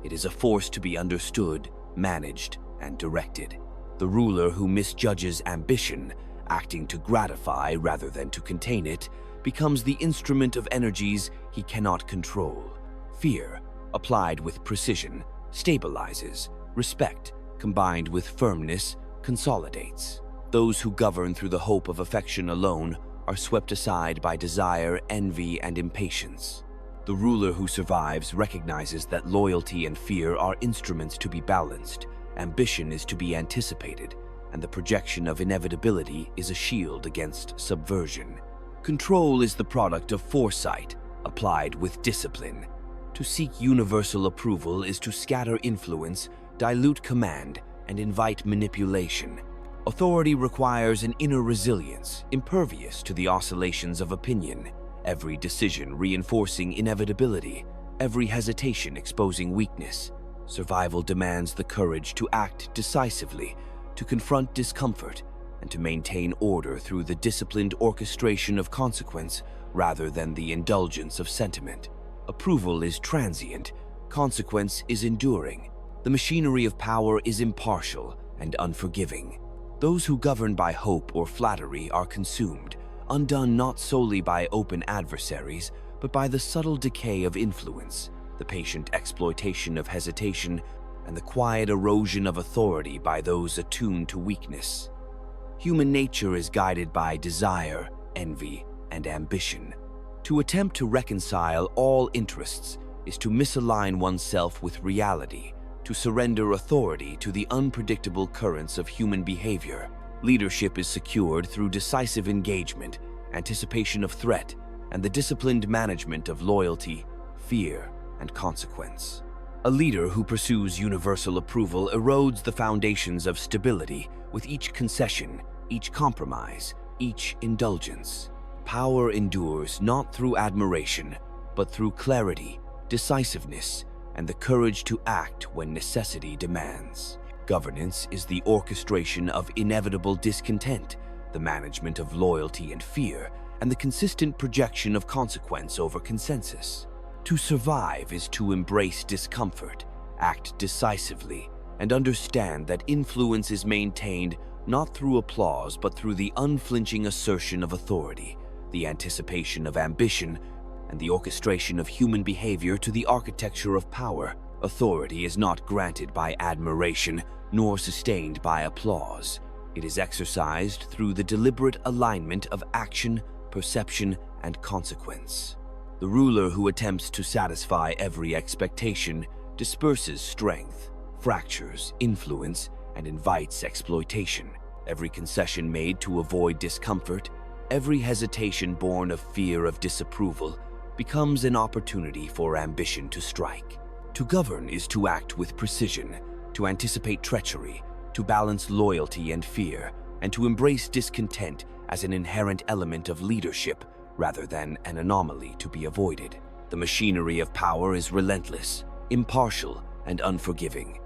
It is a force to be understood, managed, and directed. The ruler who misjudges ambition, acting to gratify rather than to contain it, becomes the instrument of energies he cannot control. Fear, applied with precision, stabilizes. Respect, combined with firmness, consolidates. Those who govern through the hope of affection alone are swept aside by desire, envy, and impatience. The ruler who survives recognizes that loyalty and fear are instruments to be balanced, ambition is to be anticipated, and the projection of inevitability is a shield against subversion. Control is the product of foresight, applied with discipline. To seek universal approval is to scatter influence, dilute command, and invite manipulation. Authority requires an inner resilience, impervious to the oscillations of opinion. Every decision reinforcing inevitability, every hesitation exposing weakness. Survival demands the courage to act decisively, to confront discomfort, and to maintain order through the disciplined orchestration of consequence rather than the indulgence of sentiment. Approval is transient, consequence is enduring. The machinery of power is impartial and unforgiving. Those who govern by hope or flattery are consumed, undone not solely by open adversaries, but by the subtle decay of influence, the patient exploitation of hesitation, and the quiet erosion of authority by those attuned to weakness. Human nature is guided by desire, envy, and ambition. To attempt to reconcile all interests is to misalign oneself with reality, to surrender authority to the unpredictable currents of human behavior. Leadership is secured through decisive engagement, anticipation of threat, and the disciplined management of loyalty, fear, and consequence. A leader who pursues universal approval erodes the foundations of stability, with each concession, each compromise, each indulgence. Power endures not through admiration, but through clarity, decisiveness, and the courage to act when necessity demands. Governance is the orchestration of inevitable discontent, the management of loyalty and fear, and the consistent projection of consequence over consensus. To survive is to embrace discomfort, act decisively, and understand that influence is maintained not through applause but through the unflinching assertion of authority, the anticipation of ambition, and the orchestration of human behavior to the architecture of power. Authority is not granted by admiration, nor sustained by applause. It is exercised through the deliberate alignment of action, perception, and consequence. The ruler who attempts to satisfy every expectation disperses strength, fractures influence, and invites exploitation. Every concession made to avoid discomfort, every hesitation born of fear of disapproval, becomes an opportunity for ambition to strike. To govern is to act with precision, to anticipate treachery, to balance loyalty and fear, and to embrace discontent as an inherent element of leadership rather than an anomaly to be avoided. The machinery of power is relentless, impartial, and unforgiving.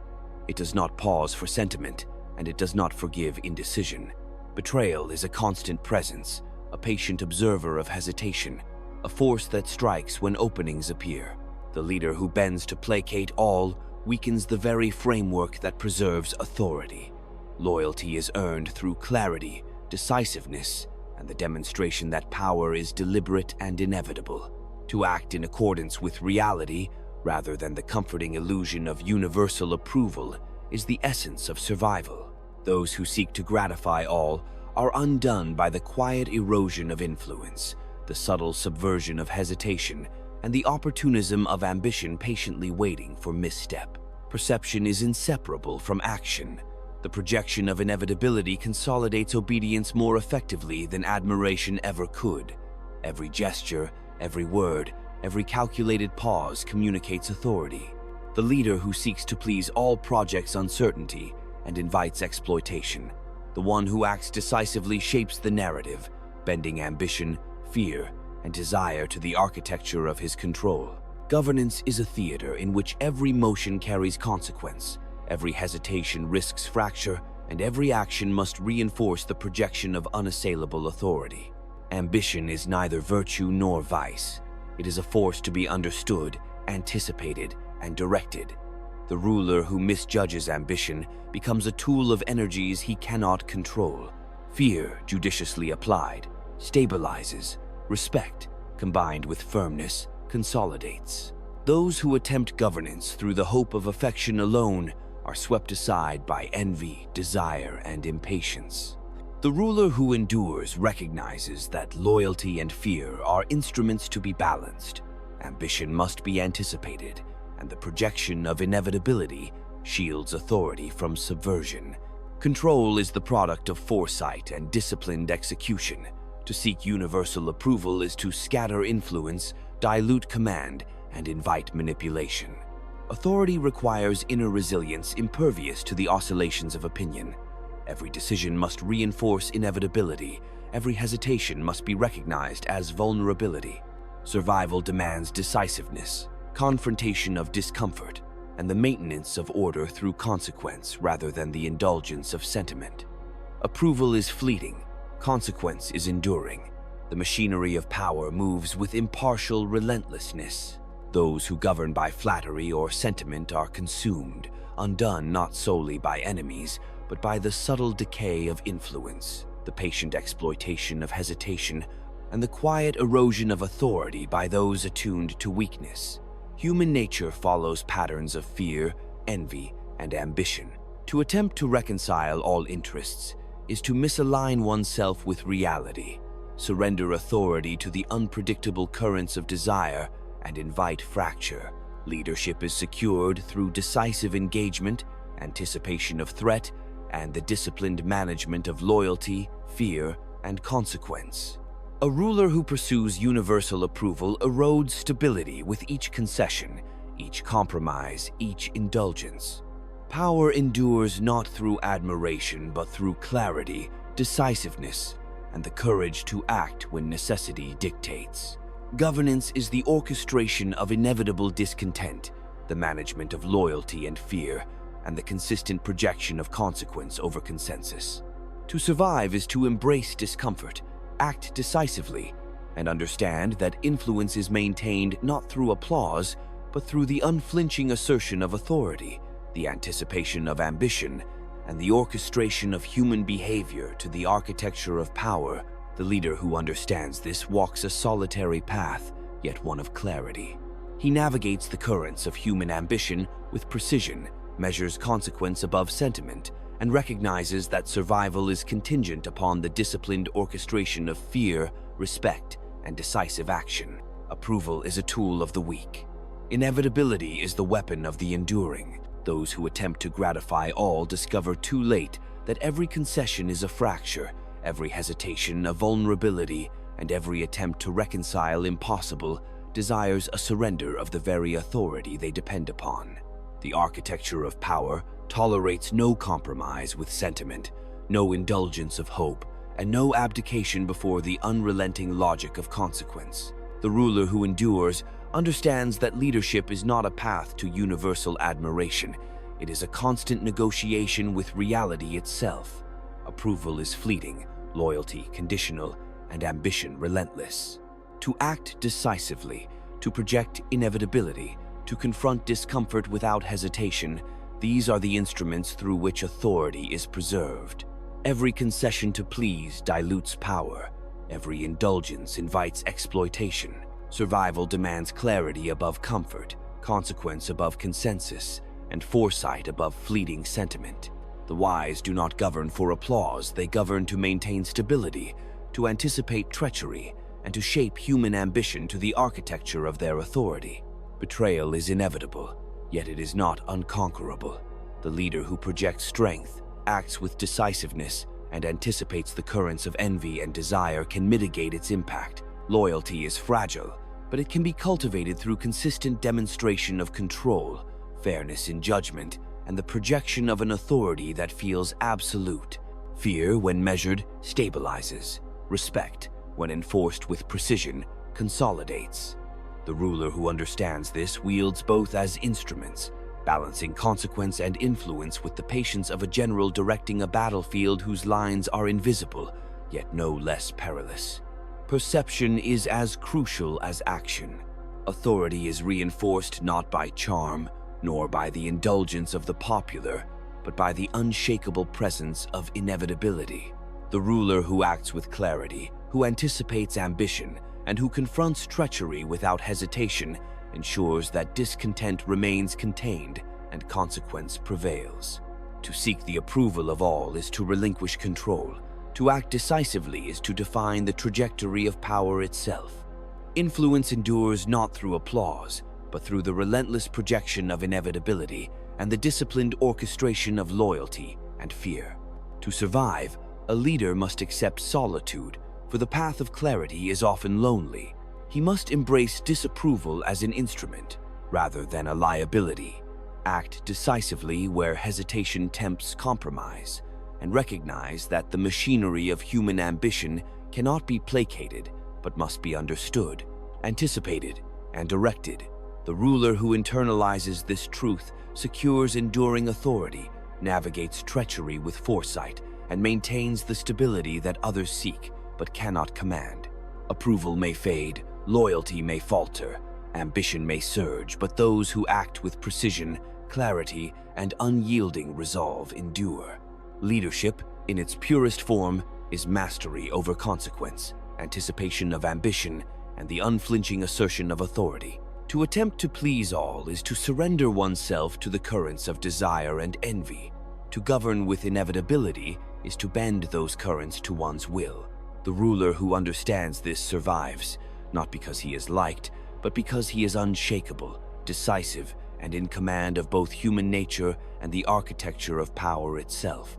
It does not pause for sentiment, and it does not forgive indecision. Betrayal is a constant presence, a patient observer of hesitation, a force that strikes when openings appear. The leader who bends to placate all weakens the very framework that preserves authority. Loyalty is earned through clarity, decisiveness, and the demonstration that power is deliberate and inevitable. To act in accordance with reality, rather than the comforting illusion of universal approval, is the essence of survival. Those who seek to gratify all are undone by the quiet erosion of influence, the subtle subversion of hesitation, and the opportunism of ambition patiently waiting for misstep. Perception is inseparable from action. The projection of inevitability consolidates obedience more effectively than admiration ever could. Every gesture, every word, every calculated pause communicates authority. The leader who seeks to please all projects uncertainty and invites exploitation. The one who acts decisively shapes the narrative, bending ambition, fear, and desire to the architecture of his control. Governance is a theater in which every motion carries consequence, every hesitation risks fracture, and every action must reinforce the projection of unassailable authority. Ambition is neither virtue nor vice. It is a force to be understood, anticipated, and directed. The ruler who misjudges ambition becomes a tool of energies he cannot control. Fear, judiciously applied, stabilizes. Respect, combined with firmness, consolidates. Those who attempt governance through the hope of affection alone are swept aside by envy, desire, and impatience. The ruler who endures recognizes that loyalty and fear are instruments to be balanced. Ambition must be anticipated, and the projection of inevitability shields authority from subversion. Control is the product of foresight and disciplined execution. To seek universal approval is to scatter influence, dilute command, and invite manipulation. Authority requires inner resilience impervious to the oscillations of opinion. Every decision must reinforce inevitability. Every hesitation must be recognized as vulnerability. Survival demands decisiveness, confrontation of discomfort, and the maintenance of order through consequence rather than the indulgence of sentiment. Approval is fleeting. Consequence is enduring. The machinery of power moves with impartial relentlessness. Those who govern by flattery or sentiment are consumed, undone not solely by enemies, but by the subtle decay of influence, the patient exploitation of hesitation, and the quiet erosion of authority by those attuned to weakness. Human nature follows patterns of fear, envy, and ambition. To attempt to reconcile all interests is to misalign oneself with reality, surrender authority to the unpredictable currents of desire, and invite fracture. Leadership is secured through decisive engagement, anticipation of threat, and the disciplined management of loyalty, fear, and consequence. A ruler who pursues universal approval erodes stability with each concession, each compromise, each indulgence. Power endures not through admiration, but through clarity, decisiveness, and the courage to act when necessity dictates. Governance is the orchestration of inevitable discontent, the management of loyalty and fear, and the consistent projection of consequence over consensus. To survive is to embrace discomfort, act decisively, and understand that influence is maintained not through applause, but through the unflinching assertion of authority, the anticipation of ambition, and the orchestration of human behavior to the architecture of power. The leader who understands this walks a solitary path, yet one of clarity. He navigates the currents of human ambition with precision, measures consequence above sentiment, and recognizes that survival is contingent upon the disciplined orchestration of fear, respect, and decisive action. Approval is a tool of the weak. Inevitability is the weapon of the enduring. Those who attempt to gratify all discover too late that every concession is a fracture, every hesitation a vulnerability, and every attempt to reconcile impossible desires a surrender of the very authority they depend upon. The architecture of power tolerates no compromise with sentiment, no indulgence of hope, and no abdication before the unrelenting logic of consequence. The ruler who endures understands that leadership is not a path to universal admiration. It is a constant negotiation with reality itself. Approval is fleeting, loyalty conditional, and ambition relentless. To act decisively, to project inevitability, to confront discomfort without hesitation, these are the instruments through which authority is preserved. Every concession to please dilutes power. Every indulgence invites exploitation. Survival demands clarity above comfort, consequence above consensus, and foresight above fleeting sentiment. The wise do not govern for applause, they govern to maintain stability, to anticipate treachery, and to shape human ambition to the architecture of their authority. Betrayal is inevitable, yet it is not unconquerable. The leader who projects strength, acts with decisiveness, and anticipates the currents of envy and desire can mitigate its impact. Loyalty is fragile, but it can be cultivated through consistent demonstration of control, fairness in judgment, and the projection of an authority that feels absolute. Fear, when measured, stabilizes. Respect, when enforced with precision, consolidates. The ruler who understands this wields both as instruments, balancing consequence and influence with the patience of a general directing a battlefield whose lines are invisible, yet no less perilous. Perception is as crucial as action. Authority is reinforced not by charm, nor by the indulgence of the popular, but by the unshakable presence of inevitability. The ruler who acts with clarity, who anticipates ambition, and who confronts treachery without hesitation ensures that discontent remains contained and consequence prevails. To seek the approval of all is to relinquish control. To act decisively is to define the trajectory of power itself. Influence endures not through applause, but through the relentless projection of inevitability and the disciplined orchestration of loyalty and fear. To survive, a leader must accept solitude, for the path of clarity is often lonely. He must embrace disapproval as an instrument, rather than a liability, act decisively where hesitation tempts compromise, and recognize that the machinery of human ambition cannot be placated, but must be understood, anticipated, and directed. The ruler who internalizes this truth secures enduring authority, navigates treachery with foresight, and maintains the stability that others seek but cannot command. Approval may fade, loyalty may falter, ambition may surge, but those who act with precision, clarity, and unyielding resolve endure. Leadership, in its purest form, is mastery over consequence, anticipation of ambition, and the unflinching assertion of authority. To attempt to please all is to surrender oneself to the currents of desire and envy. To govern with inevitability is to bend those currents to one's will. The ruler who understands this survives, not because he is liked, but because he is unshakable, decisive, and in command of both human nature and the architecture of power itself.